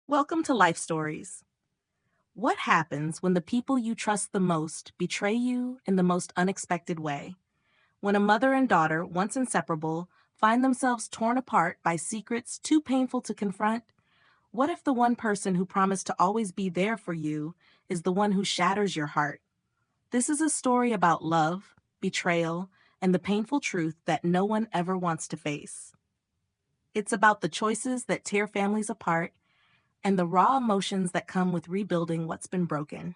Welcome to Life Stories. What happens when the people you trust the most betray you in the most unexpected way? When a mother and daughter, once inseparable, find themselves torn apart by secrets too painful to confront? What if the one person who promised to always be there for you is the one who shatters your heart? This is a story about love, betrayal, and the painful truth that no one ever wants to face. It's about the choices that tear families apart and the raw emotions that come with rebuilding what's been broken.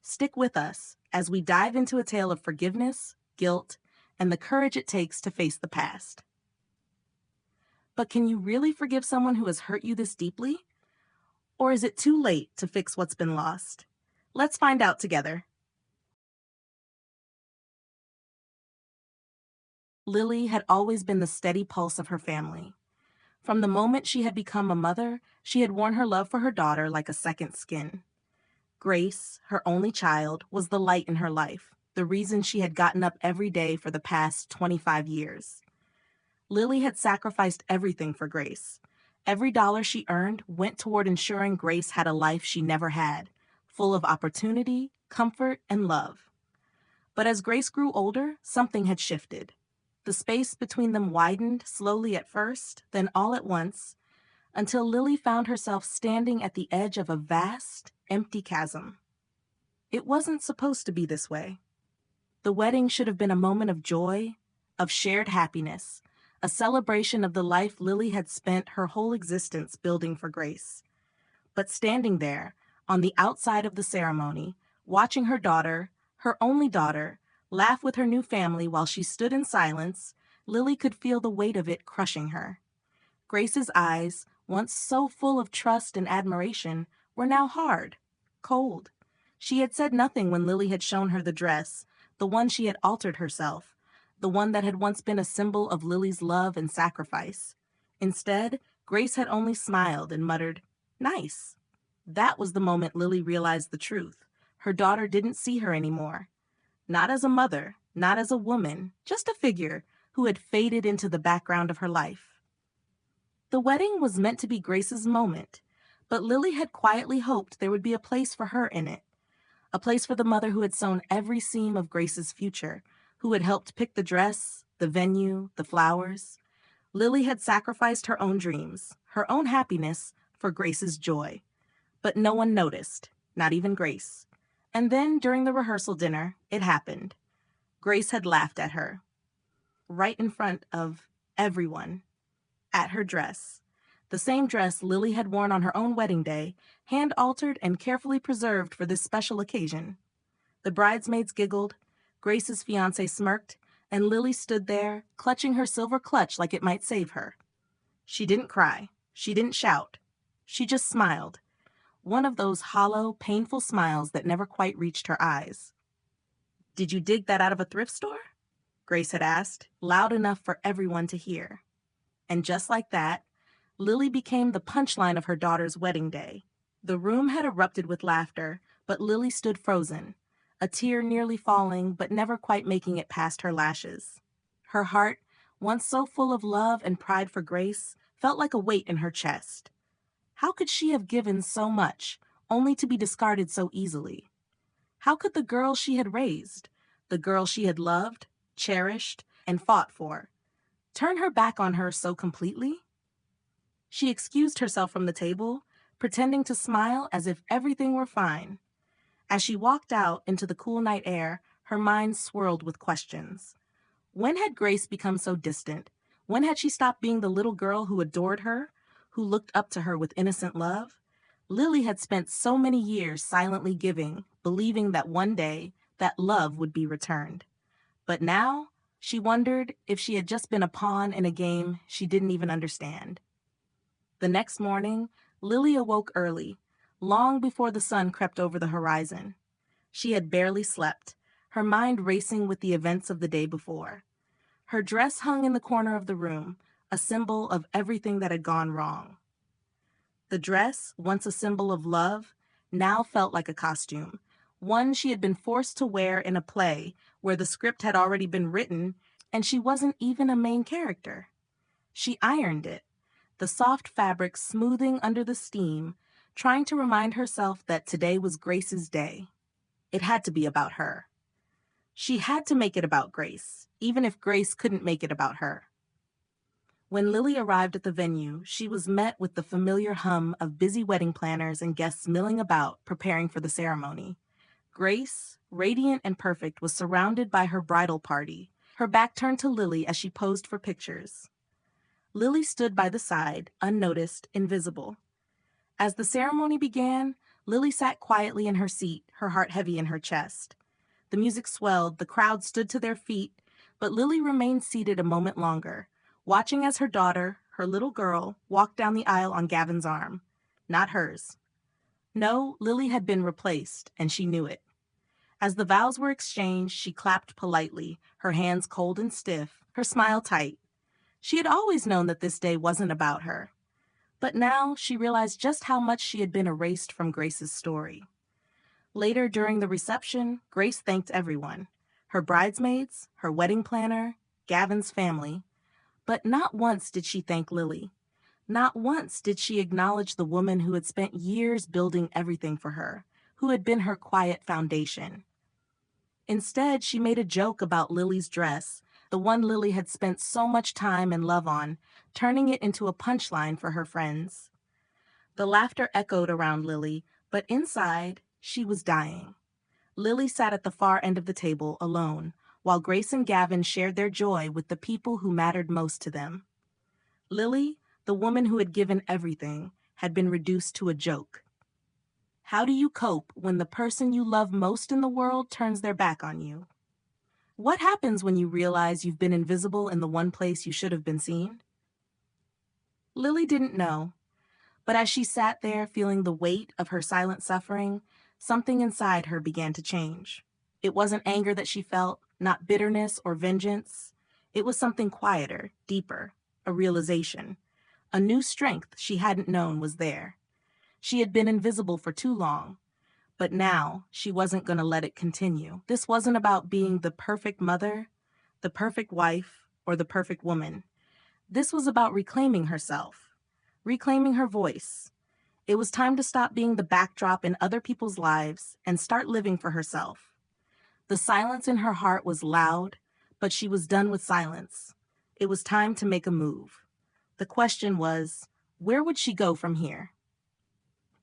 Stick with us as we dive into a tale of forgiveness, guilt, and the courage it takes to face the past. But can you really forgive someone who has hurt you this deeply? Or is it too late to fix what's been lost? Let's find out together. Lily had always been the steady pulse of her family. From the moment she had become a mother, she had worn her love for her daughter like a second skin. Grace, her only child, was the light in her life, the reason she had gotten up every day for the past 25 years. Lily had sacrificed everything for Grace. Every dollar she earned went toward ensuring Grace had a life she never had, full of opportunity, comfort, and love. But as Grace grew older, something had shifted. The space between them widened slowly at first, then all at once, until Lily found herself standing at the edge of a vast, empty chasm. It wasn't supposed to be this way. The wedding should have been a moment of joy, of shared happiness, a celebration of the life Lily had spent her whole existence building for Grace. But standing there, on the outside of the ceremony, watching her daughter, her only daughter, laugh with her new family while she stood in silence, Lily could feel the weight of it crushing her. Grace's eyes, once so full of trust and admiration, were now hard, cold. She had said nothing when Lily had shown her the dress, the one she had altered herself, the one that had once been a symbol of Lily's love and sacrifice. Instead, Grace had only smiled and muttered, "Nice." That was the moment Lily realized the truth. Her daughter didn't see her anymore. Not as a mother, not as a woman, just a figure who had faded into the background of her life. The wedding was meant to be Grace's moment, but Lily had quietly hoped there would be a place for her in it. A place for the mother who had sown every seam of Grace's future, who had helped pick the dress, the venue, the flowers. Lily had sacrificed her own dreams, her own happiness, for Grace's joy. But no one noticed, not even Grace. And then, during the rehearsal dinner, it happened. Grace had laughed at her, right in front of everyone, at her dress. The same dress Lily had worn on her own wedding day, hand-altered and carefully preserved for this special occasion. The bridesmaids giggled, Grace's fiancé smirked, and Lily stood there, clutching her silver clutch like it might save her. She didn't cry. She didn't shout. She just smiled. One of those hollow, painful smiles that never quite reached her eyes. "Did you dig that out of a thrift store?" Grace had asked, loud enough for everyone to hear. And just like that, Lily became the punchline of her daughter's wedding day. The room had erupted with laughter, but Lily stood frozen, a tear nearly falling but never quite making it past her lashes. Her heart, once so full of love and pride for Grace, felt like a weight in her chest. How could she have given so much, only to be discarded so easily? How could the girl she had raised, the girl she had loved, cherished, and fought for, turn her back on her so completely? She excused herself from the table, pretending to smile as if everything were fine. As she walked out into the cool night air, her mind swirled with questions. When had Grace become so distant? When had she stopped being the little girl who adored her, who looked up to her with innocent love? Lily had spent so many years silently giving, believing that one day that love would be returned. But now, she wondered if she had just been a pawn in a game she didn't even understand. The next morning, Lily awoke early, long before the sun crept over the horizon. She had barely slept, her mind racing with the events of the day before. Her dress hung in the corner of the room, a symbol of everything that had gone wrong. The dress, once a symbol of love, now felt like a costume, one she had been forced to wear in a play where the script had already been written and she wasn't even a main character. She ironed it. the soft fabric smoothing under the steam, trying to remind herself that today was Grace's day. It had to be about her. She had to make it about Grace, even if Grace couldn't make it about her. When Lily arrived at the venue, she was met with the familiar hum of busy wedding planners and guests milling about, preparing for the ceremony. Grace, radiant and perfect, was surrounded by her bridal party, her back turned to Lily as she posed for pictures. Lily stood by the side, unnoticed, invisible. As the ceremony began, Lily sat quietly in her seat, her heart heavy in her chest. The music swelled, the crowd stood to their feet, but Lily remained seated a moment longer, watching as her daughter, her little girl, walked down the aisle on Gavin's arm. Not hers. No, Lily had been replaced, and she knew it. As the vows were exchanged, she clapped politely, her hands cold and stiff, her smile tight. She had always known that this day wasn't about her. But now she realized just how much she had been erased from Grace's story. Later during the reception, Grace thanked everyone. Her bridesmaids, her wedding planner, Gavin's family. But not once did she thank Lily. Not once did she acknowledge the woman who had spent years building everything for her, who had been her quiet foundation. Instead, she made a joke about Lily's dress, the one Lily had spent so much time and love on, turning it into a punchline for her friends. The laughter echoed around Lily, but inside, she was dying. Lily sat at the far end of the table, alone, while Grace and Gavin shared their joy with the people who mattered most to them. Lily, the woman who had given everything, had been reduced to a joke. How do you cope when the person you love most in the world turns their back on you? What happens when you realize you've been invisible in the one place you should have been seen? Lily didn't know, but as she sat there feeling the weight of her silent suffering, something inside her began to change. It wasn't anger that she felt, not bitterness or vengeance. It was something quieter, deeper, a realization. A new strength she hadn't known was there. She had been invisible for too long, but now she wasn't going to let it continue. This wasn't about being the perfect mother, the perfect wife, or the perfect woman. This was about reclaiming herself, reclaiming her voice. It was time to stop being the backdrop in other people's lives and start living for herself. The silence in her heart was loud, but she was done with silence. It was time to make a move. The question was, where would she go from here?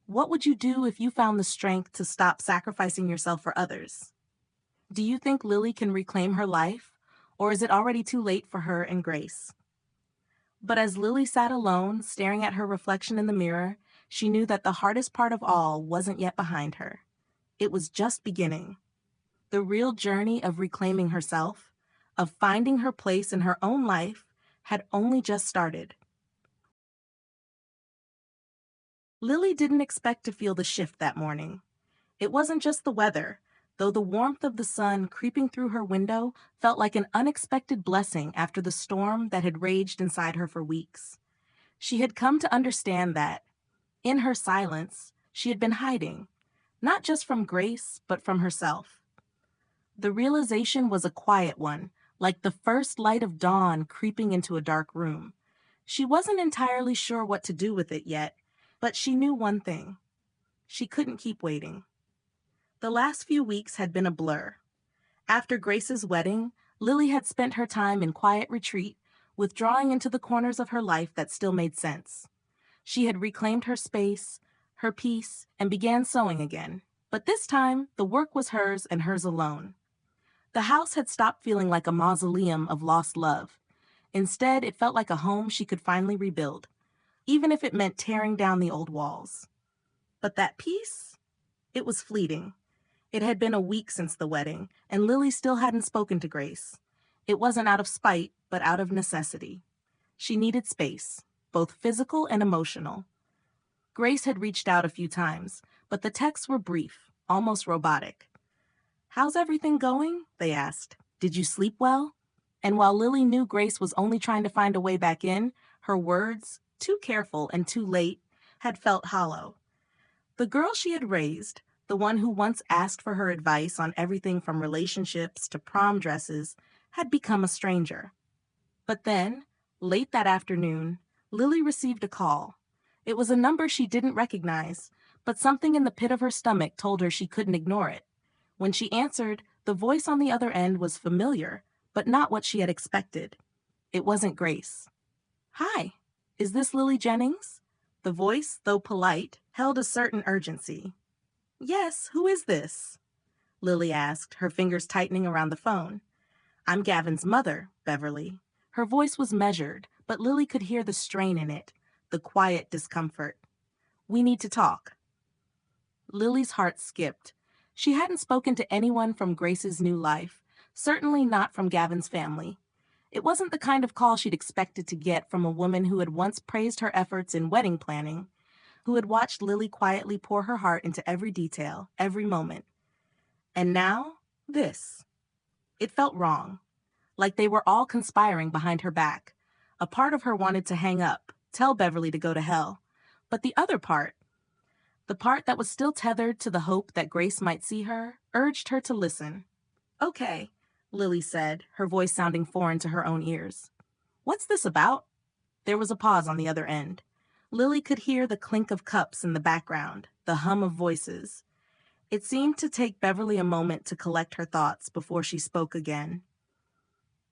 What would you do if you found the strength to stop sacrificing yourself for others? Do you think Lily can reclaim her life, or is it already too late for her and Grace? But as Lily sat alone, staring at her reflection in the mirror, she knew that the hardest part of all wasn't yet behind her. It was just beginning. The real journey of reclaiming herself, of finding her place in her own life, had only just started. Lily didn't expect to feel the shift that morning. It wasn't just the weather, though the warmth of the sun creeping through her window felt like an unexpected blessing after the storm that had raged inside her for weeks. She had come to understand that, in her silence, she had been hiding, not just from Grace, but from herself. The realization was a quiet one, like the first light of dawn creeping into a dark room. She wasn't entirely sure what to do with it yet, but she knew one thing. She couldn't keep waiting. The last few weeks had been a blur. After Grace's wedding, Lily had spent her time in quiet retreat, withdrawing into the corners of her life that still made sense. She had reclaimed her space, her peace, and began sewing again. But this time, the work was hers and hers alone. The house had stopped feeling like a mausoleum of lost love. Instead, it felt like a home she could finally rebuild, even if it meant tearing down the old walls. But that peace? It was fleeting. It had been a week since the wedding, and Lily still hadn't spoken to Grace. It wasn't out of spite, but out of necessity. She needed space, both physical and emotional. Grace had reached out a few times, but the texts were brief, almost robotic. "How's everything going?" they asked. "Did you sleep well?" And while Lily knew Grace was only trying to find a way back in, her words, too careful and too late, had felt hollow. The girl she had raised, the one who once asked for her advice on everything from relationships to prom dresses, had become a stranger. But then, late that afternoon, Lily received a call. It was a number she didn't recognize, but something in the pit of her stomach told her she couldn't ignore it. When she answered, the voice on the other end was familiar, but not what she had expected. It wasn't Grace. "Hi, is this Lily Jennings?" The voice, though polite, held a certain urgency. "Yes, who is this?" Lily asked, her fingers tightening around the phone. "I'm Gavin's mother, Beverly." Her voice was measured, but Lily could hear the strain in it, the quiet discomfort. "We need to talk." Lily's heart skipped. She hadn't spoken to anyone from Grace's new life, certainly not from Gavin's family. It wasn't the kind of call she'd expected to get from a woman who had once praised her efforts in wedding planning, who had watched Lily quietly pour her heart into every detail, every moment. And now, this. It felt wrong, like they were all conspiring behind her back. A part of her wanted to hang up, tell Beverly to go to hell. But the other part, the part that was still tethered to the hope that Grace might see her, urged her to listen. "Okay," Lily said, her voice sounding foreign to her own ears. "What's this about?" There was a pause on the other end. Lily could hear the clink of cups in the background, the hum of voices. It seemed to take Beverly a moment to collect her thoughts before she spoke again.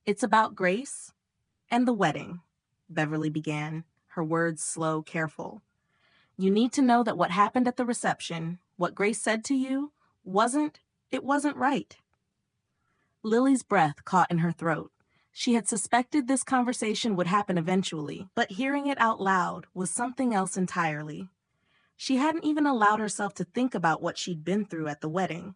"It's about Grace and the wedding," Beverly began, her words slow, careful. "You need to know that what happened at the reception, what Grace said to you, it wasn't right." Lily's breath caught in her throat. She had suspected this conversation would happen eventually, but hearing it out loud was something else entirely. She hadn't even allowed herself to think about what she'd been through at the wedding.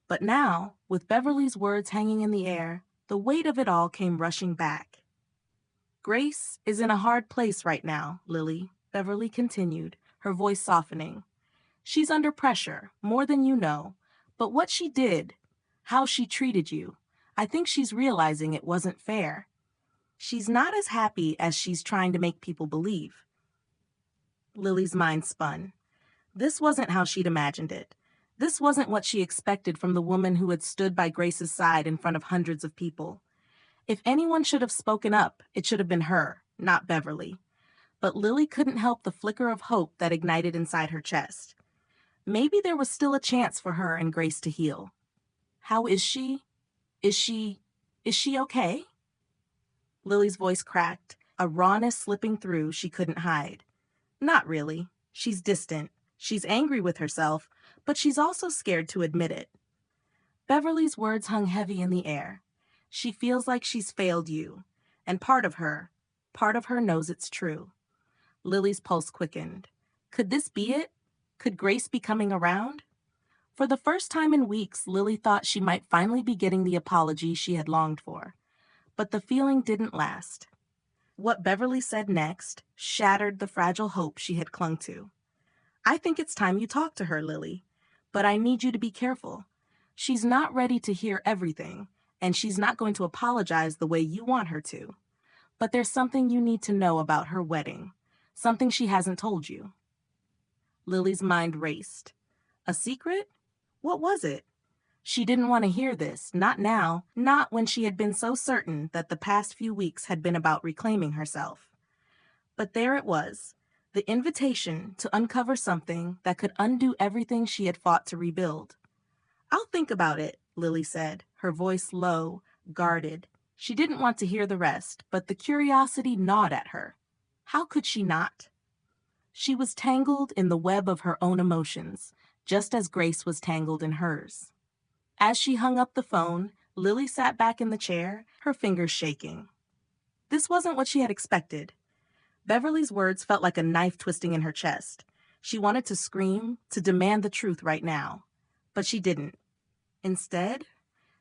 But now, with Beverly's words hanging in the air, the weight of it all came rushing back. "Grace is in a hard place right now, Lily," Beverly continued, her voice softening. "She's under pressure, more than you know. But what she did, how she treated you, I think she's realizing it wasn't fair. She's not as happy as she's trying to make people believe." Lily's mind spun. This wasn't how she'd imagined it. This wasn't what she expected from the woman who had stood by Grace's side in front of hundreds of people. If anyone should have spoken up, it should have been her, not Beverly. But Lily couldn't help the flicker of hope that ignited inside her chest. Maybe there was still a chance for her and Grace to heal. "How is she? Is she... is she okay?" Lily's voice cracked, a rawness slipping through she couldn't hide. "Not really. She's distant. She's angry with herself, but she's also scared to admit it." Beverly's words hung heavy in the air. "She feels like she's failed you, and part of her knows it's true." Lily's pulse quickened. Could this be it? Could Grace be coming around? For the first time in weeks, Lily thought she might finally be getting the apology she had longed for. But the feeling didn't last. What Beverly said next shattered the fragile hope she had clung to. "I think it's time you talk to her, Lily. But I need you to be careful. She's not ready to hear everything, and she's not going to apologize the way you want her to. But there's something you need to know about her wedding, something she hasn't told you." Lily's mind raced. A secret? What was it? She didn't want to hear this, not now, not when she had been so certain that the past few weeks had been about reclaiming herself. But there it was, the invitation to uncover something that could undo everything she had fought to rebuild. "I'll think about it," Lily said, her voice low, guarded. She didn't want to hear the rest, but the curiosity gnawed at her. How could she not? She was tangled in the web of her own emotions, just as Grace was tangled in hers. As she hung up the phone, Lily sat back in the chair, her fingers shaking. This wasn't what she had expected. Beverly's words felt like a knife twisting in her chest. She wanted to scream, to demand the truth right now. But she didn't. Instead,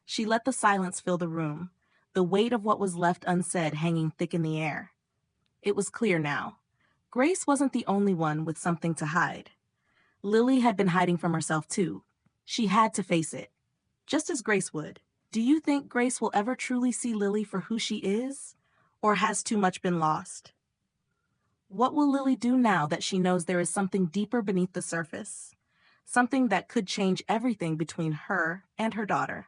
she let the silence fill the room, the weight of what was left unsaid hanging thick in the air. It was clear now. Grace wasn't the only one with something to hide. Lily had been hiding from herself too. She had to face it, just as Grace would. Do you think Grace will ever truly see Lily for who she is? Or has too much been lost? What will Lily do now that she knows there is something deeper beneath the surface? Something that could change everything between her and her daughter.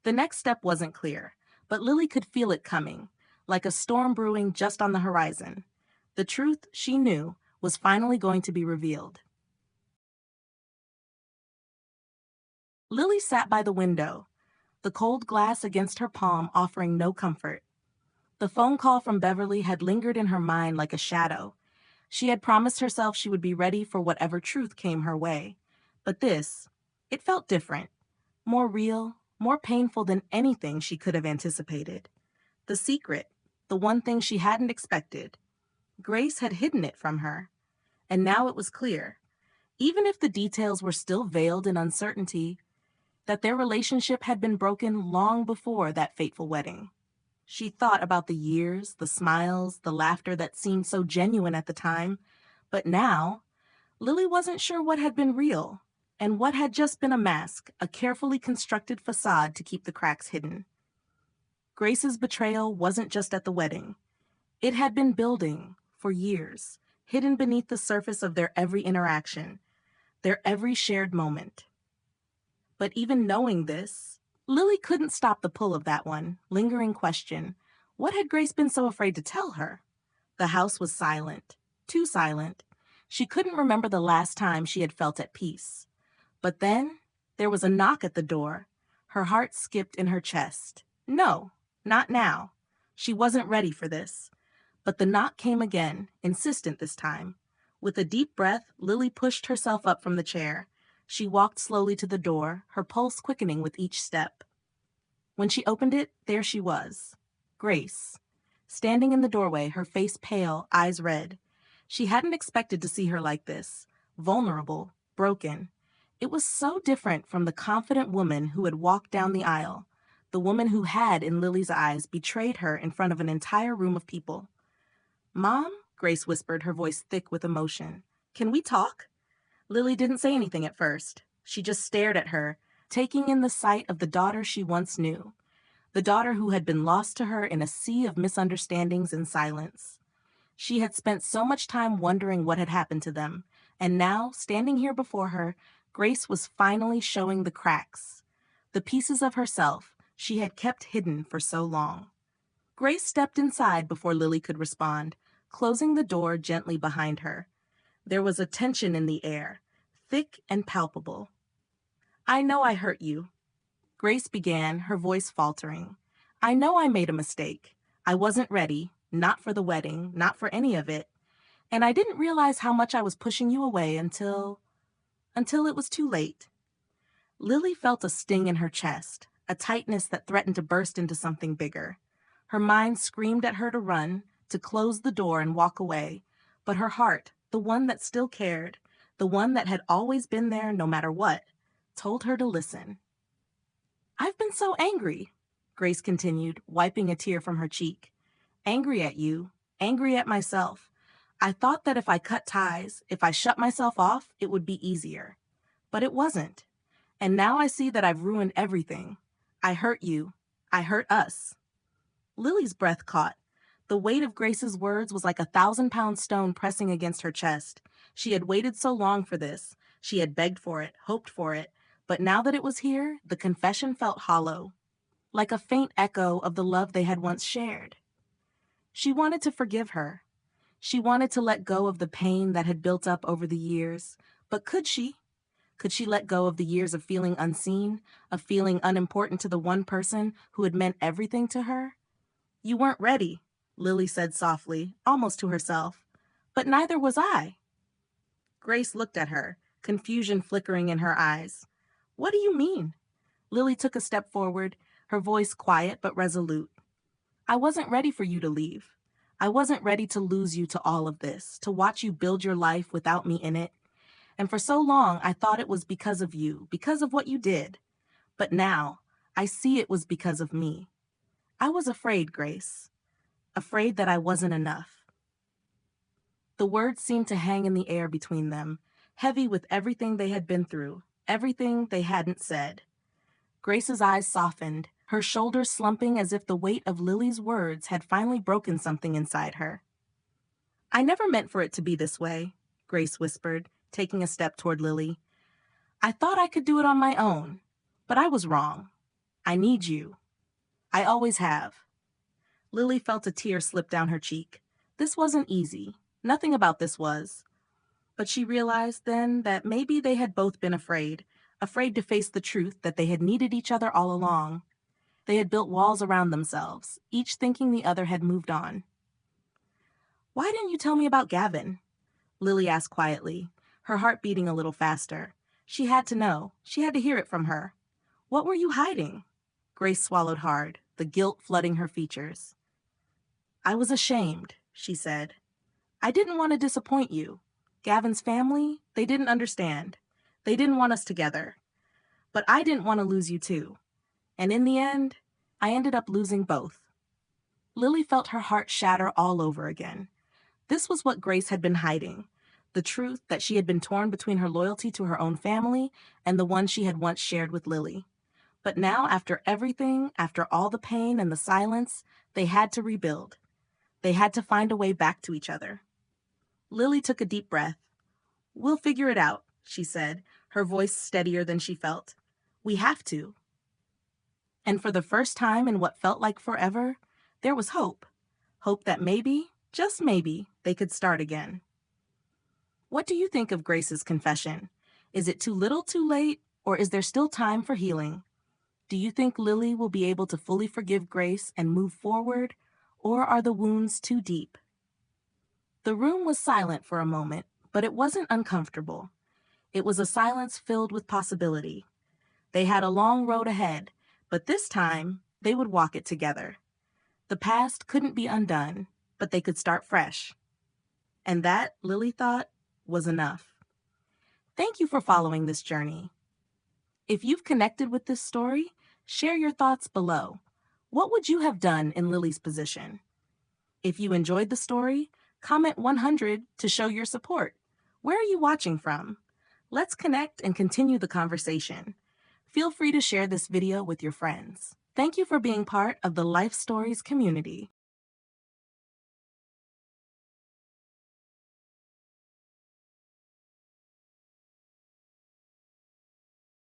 The next step wasn't clear, but Lily could feel it coming, like a storm brewing just on the horizon. The truth, she knew, was finally going to be revealed. Lily sat by the window, the cold glass against her palm offering no comfort. The phone call from Beverly had lingered in her mind like a shadow. She had promised herself she would be ready for whatever truth came her way. But this, it felt different, more real, more painful than anything she could have anticipated. The secret, the one thing she hadn't expected. Grace had hidden it from her, and now it was clear, even if the details were still veiled in uncertainty, that their relationship had been broken long before that fateful wedding. She thought about the years, the smiles, the laughter that seemed so genuine at the time, but now, Lily wasn't sure what had been real, and what had just been a mask, a carefully constructed facade to keep the cracks hidden. Grace's betrayal wasn't just at the wedding. It had been building, for years, hidden beneath the surface of their every interaction, their every shared moment. But even knowing this, Lily couldn't stop the pull of that one, lingering question. What had Grace been so afraid to tell her? The house was silent, too silent. She couldn't remember the last time she had felt at peace. But then, there was a knock at the door. Her heart skipped in her chest. No, not now. She wasn't ready for this. But the knock came again, insistent this time. With a deep breath, Lily pushed herself up from the chair. She walked slowly to the door, her pulse quickening with each step. When she opened it, there she was. Grace. Standing in the doorway, her face pale, eyes red. She hadn't expected to see her like this. Vulnerable, broken. It was so different from the confident woman who had walked down the aisle. The woman who had, in Lily's eyes, betrayed her in front of an entire room of people. "Mom," Grace whispered, her voice thick with emotion. "Can we talk?" Lily didn't say anything at first. She just stared at her, taking in the sight of the daughter she once knew. The daughter who had been lost to her in a sea of misunderstandings and silence. She had spent so much time wondering what had happened to them, and now, standing here before her, Grace was finally showing the cracks, the pieces of herself she had kept hidden for so long. Grace stepped inside before Lily could respond, closing the door gently behind her. There was a tension in the air, thick and palpable. "I know I hurt you," Grace began, her voice faltering. "I know I made a mistake. I wasn't ready, not for the wedding, not for any of it. And I didn't realize how much I was pushing you away until it was too late." Lily felt a sting in her chest, a tightness that threatened to burst into something bigger. Her mind screamed at her to run, to close the door and walk away, but her heart, the one that still cared, the one that had always been there no matter what, told her to listen. "I've been so angry," Grace continued, wiping a tear from her cheek. "Angry at you, angry at myself. I thought that if I cut ties, if I shut myself off, it would be easier. But it wasn't. And now I see that I've ruined everything. I hurt you. I hurt us." Lily's breath caught. The weight of Grace's words was like a 1,000-pound stone pressing against her chest. She had waited so long for this. She had begged for it, hoped for it. But now that it was here, the confession felt hollow, like a faint echo of the love they had once shared. She wanted to forgive her. She wanted to let go of the pain that had built up over the years. But could she? Could she let go of the years of feeling unseen, of feeling unimportant to the one person who had meant everything to her? "You weren't ready," Lily said softly, almost to herself. "But neither was I." Grace looked at her, confusion flickering in her eyes. "What do you mean?" Lily took a step forward, her voice quiet but resolute. "I wasn't ready for you to leave. I wasn't ready to lose you to all of this, to watch you build your life without me in it. And for so long, I thought it was because of you, because of what you did. But now, I see it was because of me. I was afraid, Grace. Afraid that I wasn't enough." The words seemed to hang in the air between them, heavy with everything they had been through, everything they hadn't said. Grace's eyes softened, her shoulders slumping as if the weight of Lily's words had finally broken something inside her. "I never meant for it to be this way," Grace whispered, taking a step toward Lily. "I thought I could do it on my own, but I was wrong. I need you. I always have." Lily felt a tear slip down her cheek. This wasn't easy. Nothing about this was. But she realized then that maybe they had both been afraid, afraid to face the truth that they had needed each other all along. They had built walls around themselves, each thinking the other had moved on. "Why didn't you tell me about Gavin?" Lily asked quietly, her heart beating a little faster. She had to know. She had to hear it from her. "What were you hiding?" Grace swallowed hard, the guilt flooding her features. "I was ashamed," she said. "I didn't want to disappoint you. Gavin's family, they didn't understand. They didn't want us together. But I didn't want to lose you too. And in the end, I ended up losing both." Lily felt her heart shatter all over again. This was what Grace had been hiding. The truth that she had been torn between her loyalty to her own family and the one she had once shared with Lily. But now, after everything, after all the pain and the silence, they had to rebuild. They had to find a way back to each other. Lily took a deep breath. "We'll figure it out," she said, her voice steadier than she felt. "We have to." And for the first time in what felt like forever, there was hope. Hope that maybe, just maybe, they could start again. What do you think of Grace's confession? Is it too little too late, or is there still time for healing? Do you think Lily will be able to fully forgive Grace and move forward, or are the wounds too deep? The room was silent for a moment, but it wasn't uncomfortable. It was a silence filled with possibility. They had a long road ahead, but this time they would walk it together. The past couldn't be undone, but they could start fresh. And that, Lily thought, was enough. Thank you for following this journey. If you've connected with this story, share your thoughts below. What would you have done in Lily's position? If you enjoyed the story, comment 100 to show your support. Where are you watching from? Let's connect and continue the conversation. Feel free to share this video with your friends. Thank you for being part of the Life Stories community.